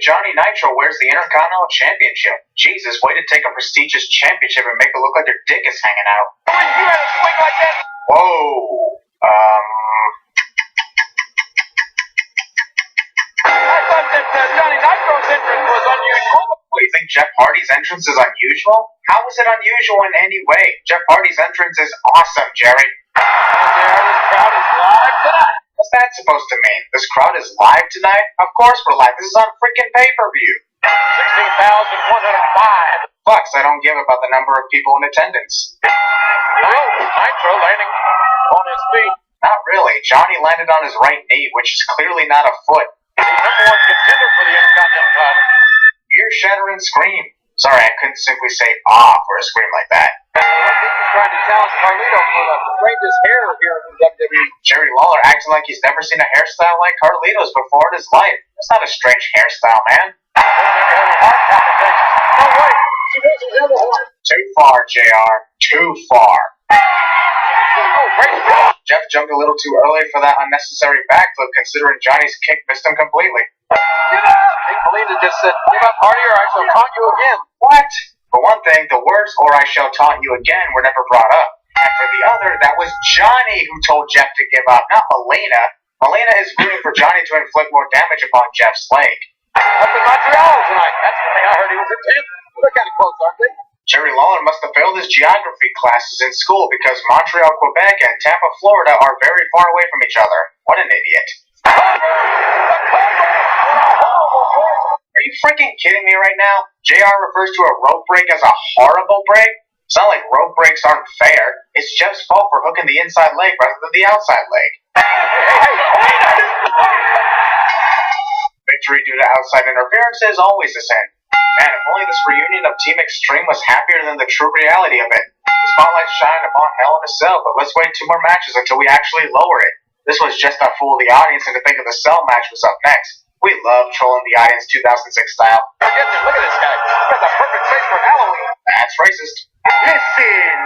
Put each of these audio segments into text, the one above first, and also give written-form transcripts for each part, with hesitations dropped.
Johnny Nitro wears the Intercontinental Championship. Jesus, way to take a prestigious championship and make it look like your dick is hanging out. You had a swing like that? Whoa. I thought that Johnny Nitro's entrance was unusual. What, do you think Jeff Hardy's entrance is unusual? How is it unusual in any way? Jeff Hardy's entrance is awesome, Jerry. This crowd is live tonight. What's that supposed to mean? This crowd is live tonight? Of course we're live. This is on freaking pay-per-view. 16,105. Fucks, I don't give about the number of people in attendance. Well, Nitro landing on his feet. Not really. Johnny landed on his right knee, which is clearly not a foot. The number one contender for the Intercontinental title. Ear-shattering scream. Sorry, I couldn't simply say ah for a scream like that. I think he's trying to challenge Carlito for the strangest hair here in WWE. Jerry Lawler acting like he's never seen a hairstyle like Carlito's before in his life. That's not a strange hairstyle, man. No, wait. She doesn't have a heart. Too far, JR. Too far. Oh, great spot. Jeff jumped a little too early for that unnecessary backflip, considering Johnny's kick missed him completely. Give up! I think Melina just said, give up, Hardy, or I shall taunt you again. What? For one thing, the words, or I shall taunt you again, were never brought up. And for the other, that was Johnny who told Jeff to give up, not Melina. Melina is rooting for Johnny to inflict more damage upon Jeff's leg. Up in Montreal tonight. That's the thing I heard he was in 10th. They're kind of close, aren't they? Jerry Lawler must have failed his geography classes in school because Montreal, Quebec, and Tampa, Florida are very far away from each other. What an idiot. Are you freaking kidding me right now? JR refers to a rope break as a horrible break? It's not like rope breaks aren't fair. It's Jeff's fault for hooking the inside leg rather than the outside leg. Victory due to outside interference is always a sin. Man, if only this reunion of Team Extreme was happier than the true reality of it. The spotlight shined upon Hell in a Cell, but let's wait 2 more matches until we actually lower it. This was just to fool the audience into thinking the Cell match was up next. We love trolling the audience 2006 style. Look at this guy. He's got the perfect face for Halloween. That's racist. Listen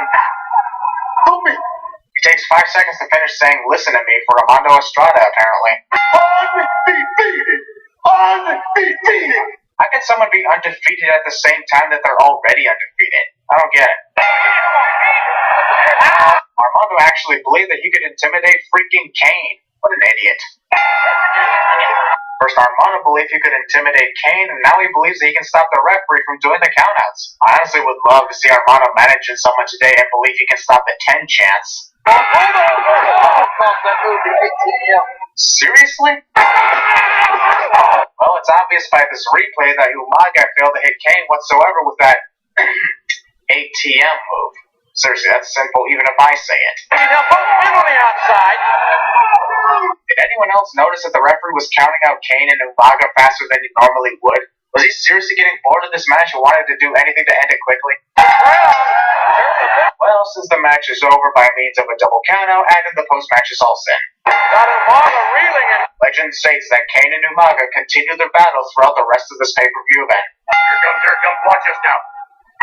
to me. It takes 5 seconds to finish saying listen to me for Armando Estrada, apparently. Undefeated. Undefeated. How can someone be undefeated at the same time that they're already undefeated? I don't get it. Armando actually believed that he could intimidate freaking Kane. What an idiot. First, Armando believed he could intimidate Kane, and now he believes that he can stop the referee from doing the countouts. I honestly would love to see Armando managing someone today and believe he can stop the 10 chance. Seriously? Well, it's obvious by this replay that Umaga failed to hit Kane whatsoever with that ATM move. Seriously, that's simple even if I say it. On the outside. Did anyone else notice that the referee was counting out Kane and Umaga faster than he normally would? Was he seriously getting bored of this match and wanted to do anything to end it quickly? Well, since the match is over by means of a double countout, adding the post-match is all sin. Got Umaga reeling it. Legend states that Kane and Umaga continue their battles throughout the rest of this pay-per-view event. Here comes, watch us now.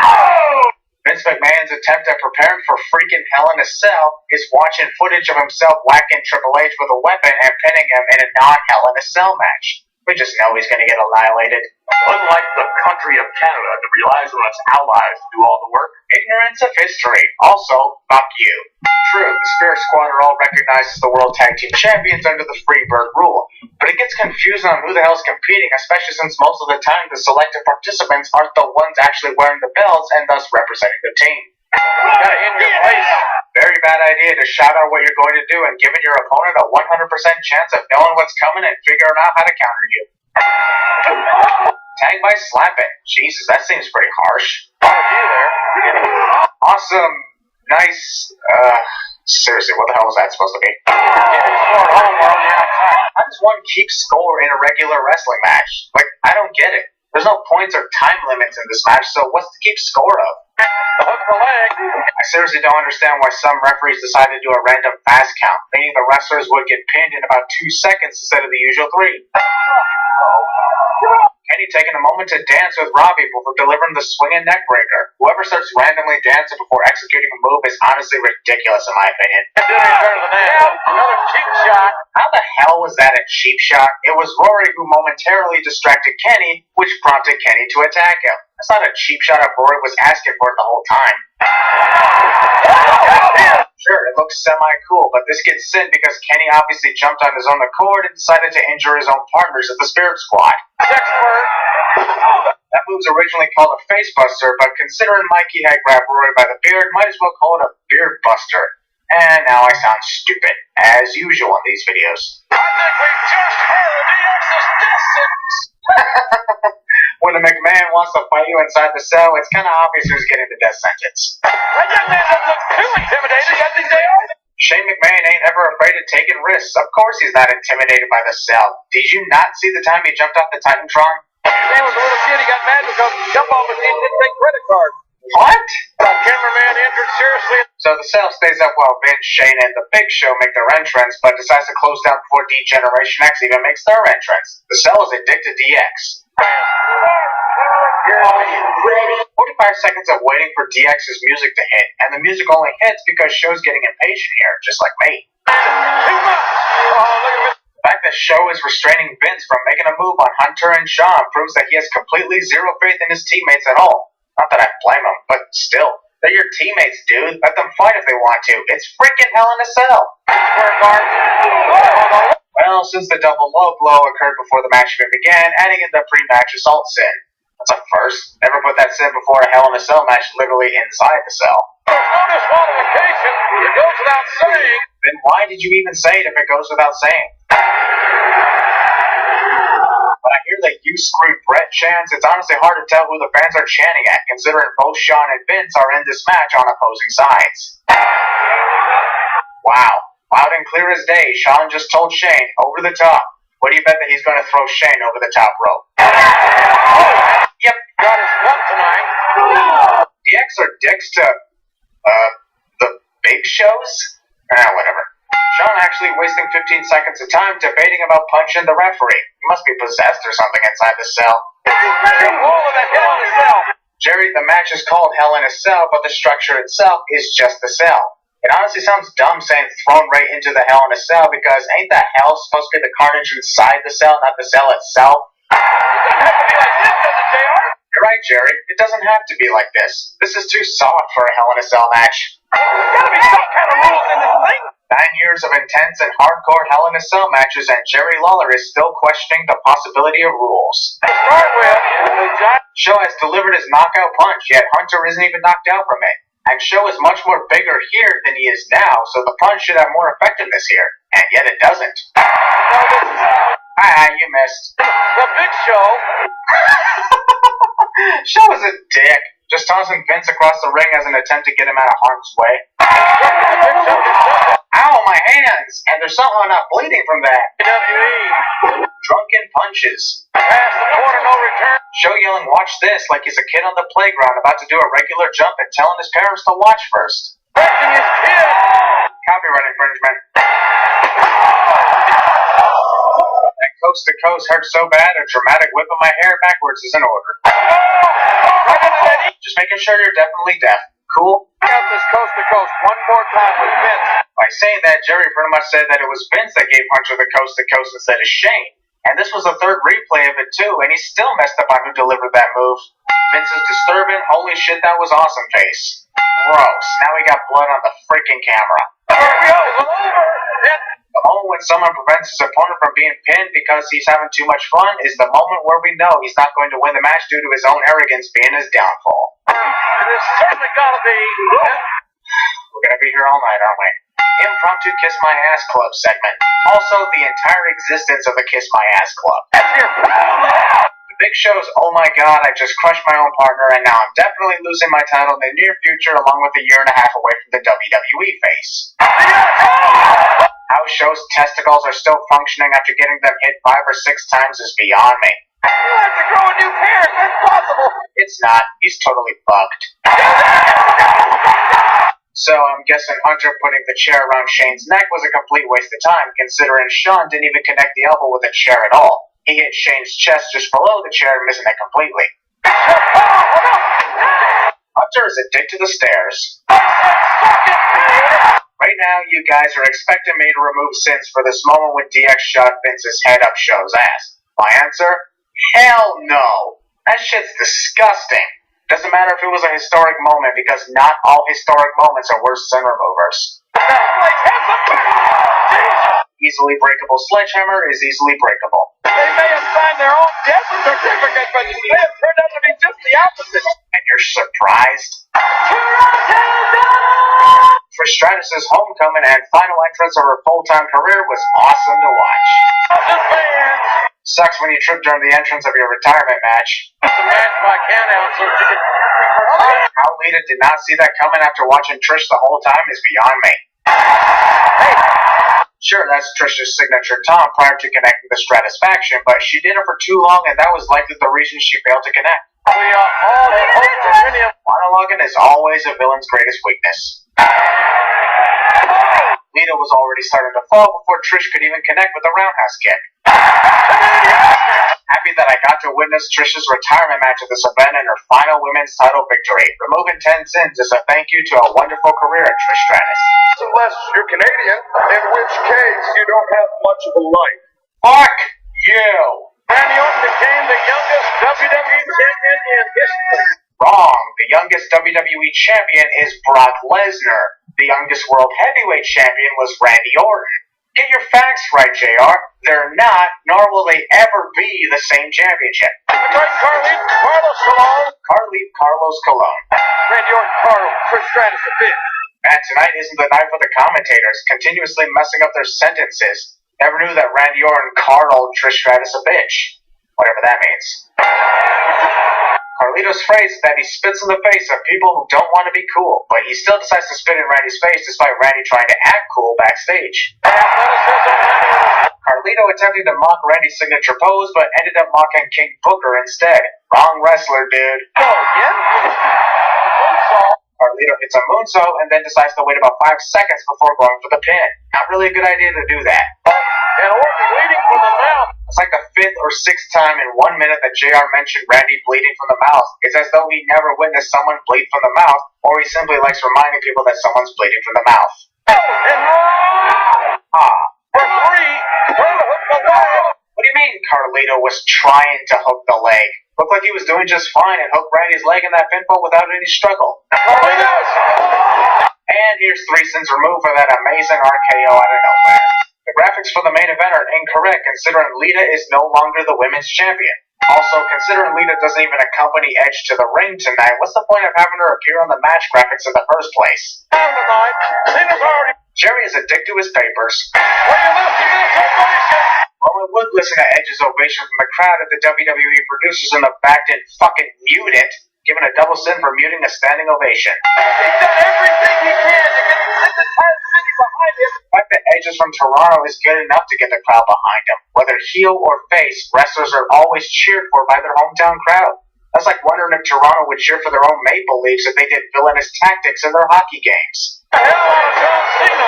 Oh! Vince McMahon's attempt at preparing for freaking Hell in a Cell is watching footage of himself whacking Triple H with a weapon and pinning him in a non-Hell in a Cell match. We just know he's going to get annihilated. Unlike the country of Canada that relies on its allies to do all the work. Ignorance of history. Also, fuck you. True, the Spirit Squad are all recognized as the World Tag Team Champions under the Freebird rule, but it gets confusing on who the hell's competing, especially since most of the time the selected participants aren't the ones actually wearing the belts and thus representing the team. Gotta end your place. Very bad idea to shout out what you're going to do and giving your opponent a 100% chance of knowing what's coming and figuring out how to counter you. Tag by slapping. Jesus, that seems pretty harsh. Awesome. Nice. Seriously, what the hell was that supposed to be? How does one keep score in a regular wrestling match? Like, I don't get it. There's no points or time limits in this match, so what's to keep score of? Hook the leg. I seriously don't understand why some referees decide to do a random fast count, meaning the wrestlers would get pinned in about 2 seconds instead of the usual 3. Kenny taking a moment to dance with Robbie before delivering the swinging neck breaker. Whoever starts randomly dancing before executing a move is honestly ridiculous in my opinion. Another cheap shot. How the hell was that a cheap shot? It was Rory who momentarily distracted Kenny, which prompted Kenny to attack him. That's not a cheap shot if Rory was asking for it the whole time. Sure, it looks semi-cool, but this gets sent because Kenny obviously jumped on his own accord and decided to injure his own partners at the Spirit Squad. That move's originally called a face buster, but considering Mikey had grabbed Rory by the beard, might as well call it a beard buster. And now I sound stupid, as usual in these videos. I think we just heard DX's death sentence. When a McMahon wants to fight you inside the cell, it's kind of obvious who's getting the death sentence. That young man doesn't look too intimidating, does he, JR? Shane McMahon ain't ever afraid of taking risks. Of course he's not intimidated by the cell. Did you not see the time he jumped off the Titantron? He was a little kid, he got mad because the jump-off machine didn't take credit cards. What? The cameraman injured seriously. So the cell stays up while Vince, Shane, and the Big Show make their entrance, but decides to close down before D-Generation X even makes their entrance. The cell is addicted to DX. 45 seconds of waiting for DX's music to hit, and the music only hits because Show's getting impatient here, just like me. Too much. Oh, look at this. The fact that Show is restraining Vince from making a move on Hunter and Shawn proves that he has completely zero faith in his teammates at all. Not that I blame him, but still, they're your teammates, dude. Let them fight if they want to. It's freaking Hell in a Cell. Well, since the double low blow occurred before the match even began, adding in the pre-match assault sin. That's a first. Never put that sin before a Hell in a Cell match literally inside the cell. There's no disqualification. It goes without saying. Then why did you even say it if it goes without saying? When I hear the "you screwed Brett" chants, it's honestly hard to tell who the fans are chanting at, considering both Shawn and Vince are in this match on opposing sides. Wow. Loud and clear as day, Shawn just told Shane, over the top. What do you bet that he's going to throw Shane over the top rope? Yep. Got his butt tonight. DX are dicks to, the Big Shows? Whatever. Shawn actually wasting 15 seconds of time debating about punching the referee. He must be possessed or something inside the cell. Jerry, the match is called Hell in a Cell, but the structure itself is just the cell. It honestly sounds dumb saying thrown right into the Hell in a Cell because ain't the hell supposed to be the carnage inside the cell, not the cell itself? You're right, Jerry. It doesn't have to be like this. This is too soft for a Hell in a Cell match. There's gotta be some kind of rules in this thing. 9 years of intense and hardcore Hell in a Cell matches, and Jerry Lawler is still questioning the possibility of rules. To start with, Show has delivered his knockout punch, yet Hunter isn't even knocked out from it. And Show is much more bigger here than he is now, so the punch should have more effectiveness here. And yet it doesn't. You missed. The Big Show. Show is a dick. Just tossing Vince across the ring as an attempt to get him out of harm's way. Ow, my hands! And there's somehow not bleeding from that. WWE. Drunken punches. Past the corner, no return. Show yelling, watch this, like he's a kid on the playground about to do a regular jump and telling his parents to watch first. Breaking his kid. Copyright infringement. That coast to coast hurt so bad, a dramatic whip of my hair backwards is in order. Just making sure you're definitely deaf. Cool? Out this coast to coast one more time with Vince. By saying that, Jerry pretty much said that it was Vince that gave Hunter the coast to coast instead of Shane. And this was the third replay of it too, and he still messed up on who delivered that move. Vince is disturbing, holy shit, that was awesome face. Gross. Now we got blood on the freaking camera. The moment when someone prevents his opponent from being pinned because he's having too much fun is the moment where we know he's not going to win the match due to his own arrogance being his downfall. There's certainly gotta be. We're gonna be here all night, aren't we? Impromptu Kiss My Ass Club segment. Also, the entire existence of the Kiss My Ass Club. The Big Show's, oh my god, I just crushed my own partner and now I'm definitely losing my title in the near future along with a year and a half away from the WWE face. How Show's testicles are still functioning after getting them hit 5 or 6 times is beyond me. You have to grow a new pair. That's possible. It's not. He's totally fucked. So I'm guessing Hunter putting the chair around Shane's neck was a complete waste of time, considering Shawn didn't even connect the elbow with a chair at all. He hit Shane's chest just below the chair, missing it completely. Hunter is addicted to stairs. Right now, you guys are expecting me to remove sins for this moment when DX shot Vince's head up Show's ass. My answer? Hell no! That shit's disgusting. Doesn't matter if it was a historic moment, because not all historic moments are worth sin removers. Easily breakable sledgehammer is easily breakable. They may have signed their own death certificate, but they have turned out to be just the opposite. And you're surprised? Trish Stratus's homecoming and final entrance of her full-time career was awesome to watch. Sucks when you trip during the entrance of your retirement match. The match by count out, so she could... How Lita did not see that coming after watching Trish the whole time is beyond me. Sure, that's Trish's signature taunt prior to connecting the Stratusfaction, but she did it for too long, and that was likely the reason she failed to connect. Monologuing is always a villain's greatest weakness. Lita was already starting to fall before Trish could even connect with a roundhouse kick. Happy that I got to witness Trish's retirement match at this event and her final women's title victory. Removing 10 sins is a thank you to a wonderful career at Trish Stratus. Unless you're Canadian, in which case you don't have much of a life. Fuck you! Randy Orton became the youngest WWE champion in history. Wrong. The youngest WWE champion is Brock Lesnar. The youngest world heavyweight champion was Randy Orton. Get your facts right, JR. They're not, nor will they ever be, the same championship. The great Carlos Colon. Randy Orton, Trish Stratus, a bitch. And tonight isn't the night for the commentators, continuously messing up their sentences. Never knew that Randy Orton called Trish Stratus a bitch. Whatever that means. Carlito's phrase is that he spits in the face of people who don't want to be cool, but he still decides to spit in Randy's face despite Randy trying to act cool backstage. Carlito attempted to mock Randy's signature pose, but ended up mocking King Booker instead. Wrong wrestler, dude. Oh, yeah? Carlito hits a moonsault and then decides to wait about 5 seconds before going for the pin. Not really a good idea to do that. And Orton bleeding from the mouth. It's like the 5th or 6th time in 1 minute that JR mentioned Randy bleeding from the mouth. It's as though he never witnessed someone bleed from the mouth, or he simply likes reminding people that someone's bleeding from the mouth. What do you mean Carlito was trying to hook the leg? Looked like he was doing just fine and hooked Randy's leg in that pinfall without any struggle. And here's 3 sins removed for that amazing RKO out of nowhere. The graphics for the main event are incorrect considering Lita is no longer the women's champion. Also, considering Lita doesn't even accompany Edge to the ring tonight, what's the point of having her appear on the match graphics in the first place? Jerry is addicted to his papers. Well, we would listen to Edge's ovation from the crowd if the WWE producers in the back didn't fucking mute it, giving a double sin for muting a standing ovation. He's done everything he can to get the entire city behind him. The fact that Edge is from Toronto is good enough to get the crowd behind him. Whether heel or face, wrestlers are always cheered for by their hometown crowd. That's like wondering if Toronto would cheer for their own Maple Leafs if they did villainous tactics in their hockey games. John Cena.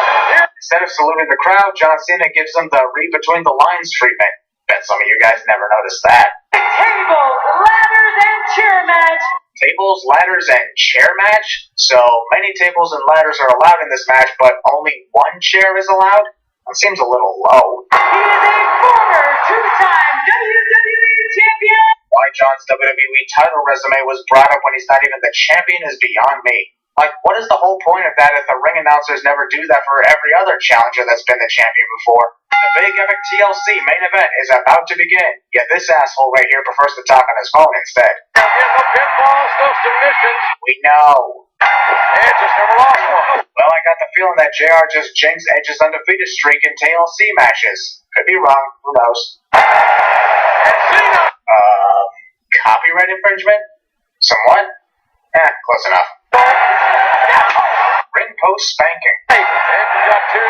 Instead of saluting the crowd, John Cena gives them the read between the lines treatment. Bet some of you guys never noticed that. Tables, ladders, and chair match. Tables, ladders, and chair match? So many tables and ladders are allowed in this match, but only 1 chair is allowed? That seems a little low. He is a former 2-time WWE champion. Why John's WWE title resume was brought up when he's not even the champion is beyond me. Like, what is the whole point of that if the ring announcers never do that for every other challenger that's been the champion before? The big epic TLC main event is about to begin, yet this asshole right here prefers to talk on his phone instead. No pinfalls, no submissions. We know. Edge just never lost one. Well, I got the feeling that JR just jinxed Edge's undefeated streak in TLC matches. Could be wrong, who knows. And Cena! Copyright infringement? Somewhat? Close enough. Ring post spanking. Hey, Edge got 2,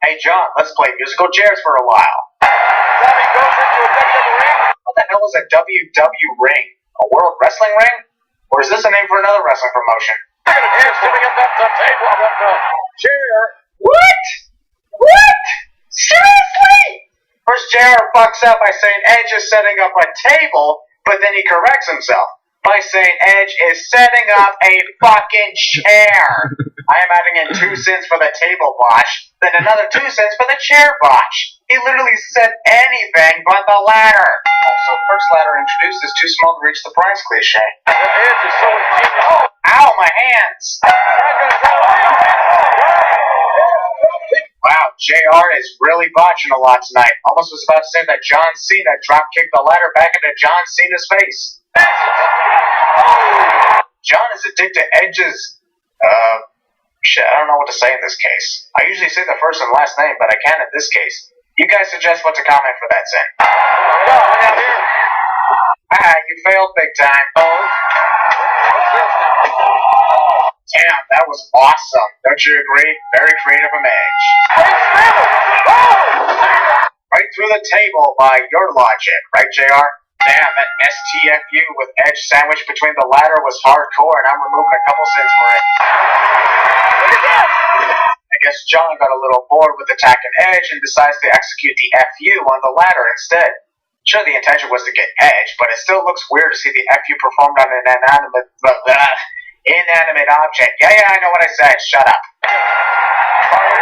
Hey John, let's play musical chairs for a while. Sammy goes into a WWE ring. What the hell is a WW ring? A World Wrestling Ring? Or is this a name for another wrestling promotion? Look at him sitting at the table on that chair. What? What? Seriously? First JR fucks up by saying Edge is setting up a table, but then he corrects himself. by saying Edge is setting up a fucking chair. I am adding in 2 cents for the table botch, then another 2 cents for the chair botch. He literally said anything but the ladder. Also, first ladder introduced is too small to reach the prize cliche. Edge is so Ow, my hands! Wow, JR is really botching a lot tonight. Almost was about to say that John Cena drop-kicked the ladder back into John Cena's face. John is addicted to Edge's... shit, I don't know what to say in this case. I usually say the first and last name, but I can't in this case. You guys suggest what to comment for that, Sin. You failed big time. Damn, that was awesome. Don't you agree? Very creative of Edge. Right through the table by your logic, right, JR? Damn, that STFU with Edge sandwiched between the ladder was hardcore, and I'm removing a couple cents for it. I guess John got a little bored with attacking Edge and decides to execute the FU on the ladder instead. Sure, the intention was to get Edge, but it still looks weird to see the FU performed on an inanimate object. Yeah, I know what I said. Shut up.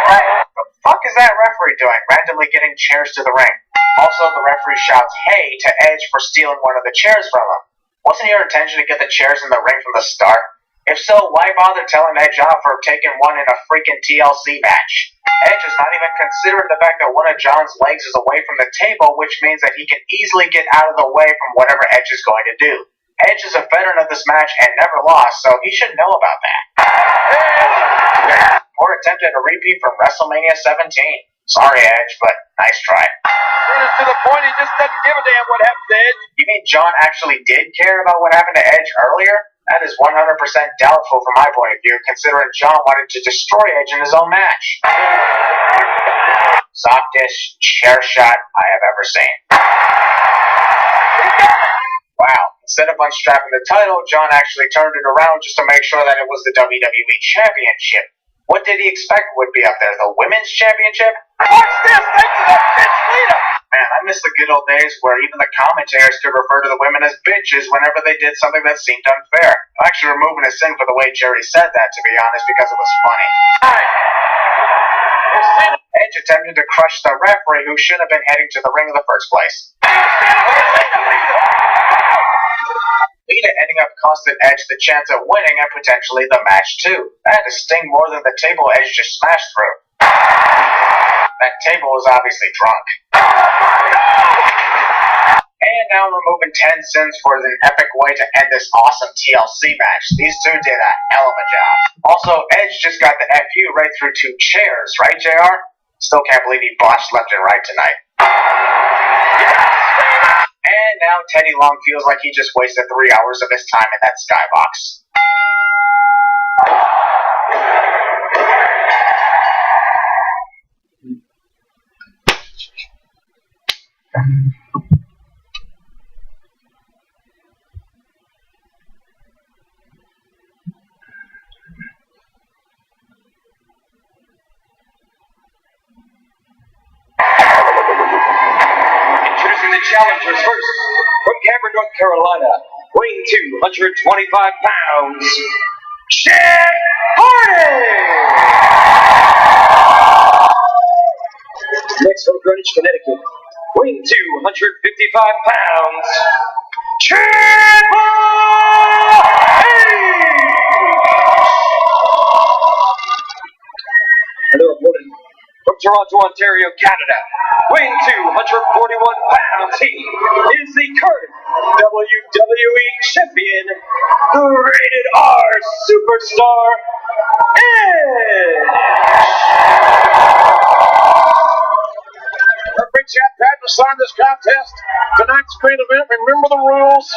The fuck is that referee doing? Randomly getting chairs to the ring. Also, the referee shouts, "Hey," to Edge for stealing one of the chairs from him. Wasn't your intention to get the chairs in the ring from the start? If so, why bother telling Edge off for taking one in a freaking TLC match? Edge is not even considering the fact that one of John's legs is away from the table, which means that he can easily get out of the way from whatever Edge is going to do. Edge is a veteran of this match and never lost, so he should know about that. Or attempted a repeat from WrestleMania 17. Sorry, Edge, but nice try. to the point he just doesn't give a damn what happened to Edge. You mean John actually did care about what happened to Edge earlier? That is 100% doubtful from my point of view, considering John wanted to destroy Edge in his own match. Softest chair shot I have ever seen. Wow, instead of unstrapping the title, John actually turned it around just to make sure that it was the WWE Championship. What did he expect would be up there? The Women's Championship? Watch this! Thanks to that bitch leader! Man, I miss the good old days where even the commentators could refer to the women as bitches whenever they did something that seemed unfair. I'm actually removing a sin for the way Jerry said that, to be honest, because it was funny. Edge attempted to crush the referee who shouldn't have been heading to the ring in the first place. Lita ending up costing Edge the chance of winning and potentially the match too. That had to sting more than the table Edge just smashed through. That table was obviously drunk. And now removing 10 cents for an epic way to end this awesome TLC match. These two did a hell of a job. Also, Edge just got the FU right through 2 chairs, right, JR? Still can't believe he botched left and right tonight. And now Teddy Long feels like he just wasted 3 hours of his time in that skybox. Challengers first, from Cameron, North Carolina, weighing 225 pounds, Jeff Hardy! Next from Greenwich, Connecticut, weighing 255 pounds, Triple H! Another opponent from Toronto, Ontario, Canada, weighing 241 pounds, he is the current WWE Champion, the Rated R Superstar, Edge! Referee Chad Patton signed this contest. Tonight's main event, remember the rules.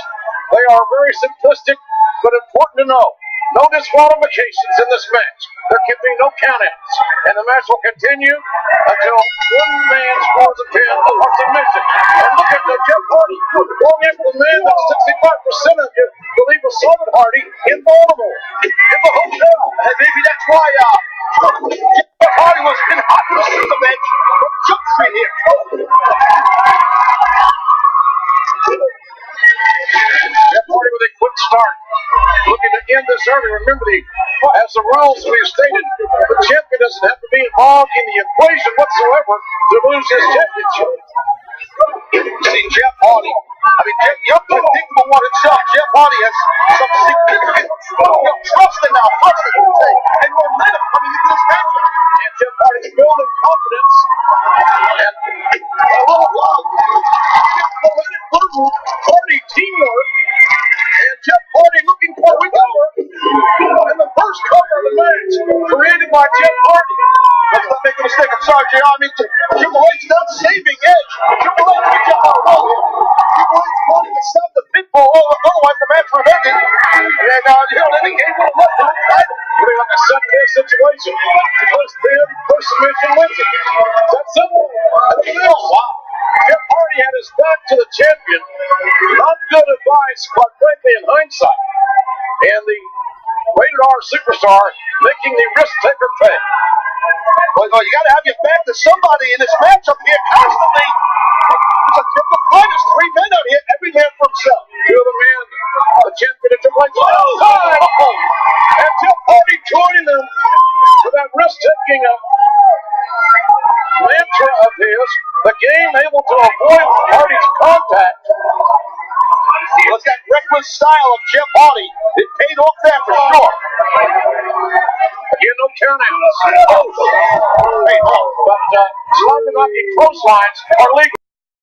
They are very simplistic, but important to know. No disqualifications in this match. There can be no countouts. And the match will continue until one man scores a pin or submission. And look at the Jeff Hardy going in for the man that 65% of you believe was Sullivan Hardy in Baltimore. In the hotel. And maybe that's why Jeff Hardy was in hot pursuit of Edge from Jump Street here. Jeff Hardy with a quick start looking to end this early. Remember, as the rules we've stated, the champion doesn't have to be involved in the equation whatsoever to lose his championship. See, Jeff Hardy. I mean, you're predictable one himself. Jeff Hardy has some significant trusting now, and momentum coming into this matchup. And Jeff Hardy's building confidence. And Hardy teamwork. And Jeff Hardy looking for a cover. And the first cover of the match created by Jeff Hardy. Let's not make a mistake. I'm sorry, JR. I mean, Triple H not saving Edge. Triple H can jump on a roll here. Triple H wanting to stop the pinfall. Otherwise, the match would have ended. And then he gave him a left hook title. Putting like a set-piece situation. First pin, first submission wins it. That's simple. Wow. Jeff Hardy had his back to the champion. Not good advice, quite frankly, in hindsight. And the rated R superstar making the risk taker pay. Well, you got to have your back to somebody in this matchup here constantly. It's a triple threat. There's three men out here, every man for himself. You're the man, the champion of Triple H. And Jeff Hardy joining them with that risk-taking mantra of his. The game able to avoid Hardy's contact. Look at that reckless style of Jeff Hardy. It paid off there for sure. Again, no countouts. But slide knocking clotheslines are legal.